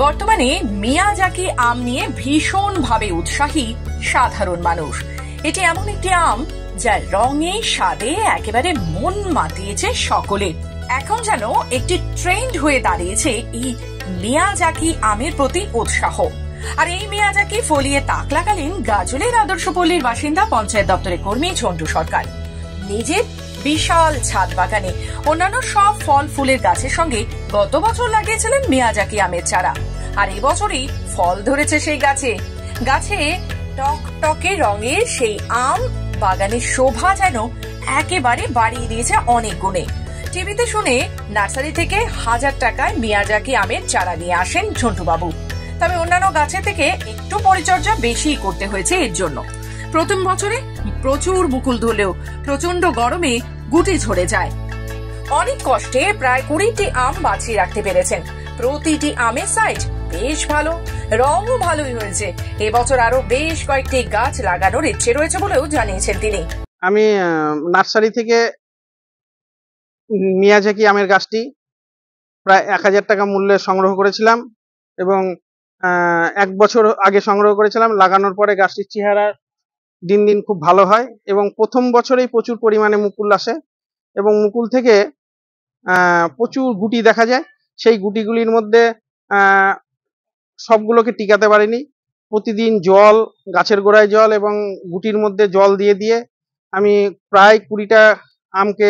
বর্তমানে মিয়াজাকি আম নিয়ে ভীষণভাবে উৎসাহী সাধারণ মানুষ। এটি এমন একটি আম যার রঙে স্বাদে একেবারে মন মাতিয়েছে সকলের। এখন যেন একটি ট্রেন্ড হয়ে দাঁড়িয়েছে এই মিয়াজাকি আমের প্রতি উৎসাহ। আর এই মিয়াজাকি ফলিয়ে তাক লাগালেন গাজলের আদর্শপল্লীর বাসিন্দা পঞ্চায়েত দপ্তরের কর্মী ঝন্টু সরকার। নিজের বিশাল ছাদ বাগানে অন্যান্য সব ফল ফুলের গাছের সঙ্গে গত বছর লাগিয়েছিলেন মিয়াজাকি আমের চারা। আর এবছরই ফল ধরেছে সেই গাছে। গাছে টকটকে রঙের সেই আম বাগানের শোভা যেন একেবারে বাড়িয়ে দিয়েছে অনেক গুণে। টিভিতে শুনে নার্সারি থেকে 1000 টাকায় মিয়াজাকি আমের চারা নিয়ে আসেন ঝন্টু বাবু। তবে অন্যান্য গাছে থেকে একটু পরিচর্যা বেশি করতে হয়েছে এর জন্য। প্রথম বছরে প্রচুর মুকুল ধরলেও প্রচন্ড গরমে গুটি ঝরে যায়। অনেক কষ্টে প্রায় 20টি আম বাঁচিয়ে রাখতে পেরেছেন। প্রতিটি আমের সাইজ বেশ ভালো, রঙও ভালোই হয়েছে। এবছর আরো বেশ কয়েকটি গাছ লাগানোর ইচ্ছে রয়েছে বলেও জানিয়েছেন তিনি। আমি নার্সারি থেকে মিয়াজাকি আমের গাছটি প্রায় 1000 টাকা মূল্যে সংগ্রহ করেছিলাম এবং 1 বছর আগে সংগ্রহ করেছিলাম। লাগানোর পরে গাছটির চেহারা দিন দিন খুব ভালো হয় এবং প্রথম বছরেই প্রচুর পরিমাণে মুকুল আসে এবং মুকুল থেকে প্রচুর গুটি দেখা যায়। সেই গুটিগুলির মধ্যে সবগুলোকে টিকাতে পারিনি। প্রতিদিন জল, গাছের গোড়ায় জল এবং গুটির মধ্যে জল দিয়ে দিয়ে আমি প্রায় 20টা আমকে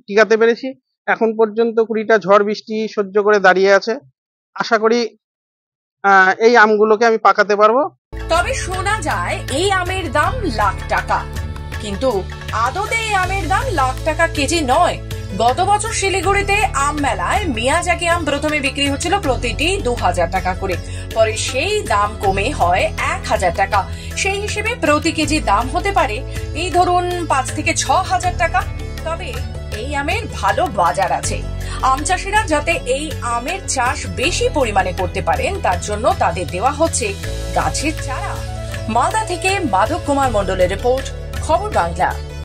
টিকাতে পেরেছি। এখন পর্যন্ত 20টা ঝড় বৃষ্টি সহ্য করে দাঁড়িয়ে আছে। আশা করি এই আমগুলোকে আমি পাকাতে পারবো। তবে শোনা যায় এই আমের দাম লাখ টাকা, কিন্তু আদতে এই আমের দাম লাখ টাকা কেজি নয়। গত বছর শিলিগুড়িতে আম মেলায় মিয়াজাকি আম প্রথমে বিক্রি হচ্ছিল প্রতিটি 2000 টাকা করে, পরে সেই দাম কমে হয় 1000 টাকা। সেই হিসেবে প্রতি কেজি দাম হতে পারে এই ধরুন 5 থেকে 6000 টাকা। তবে এই আমের ভালো বাজার আছে। আম চাষিরা যাতে এই আমের চাষ বেশি পরিমাণে করতে পারেন তার জন্য তাদের দেওয়া হচ্ছে গাছের চারা। মালদা থেকে মাধব কুমার মণ্ডলের রিপোর্ট, খবর বাংলা।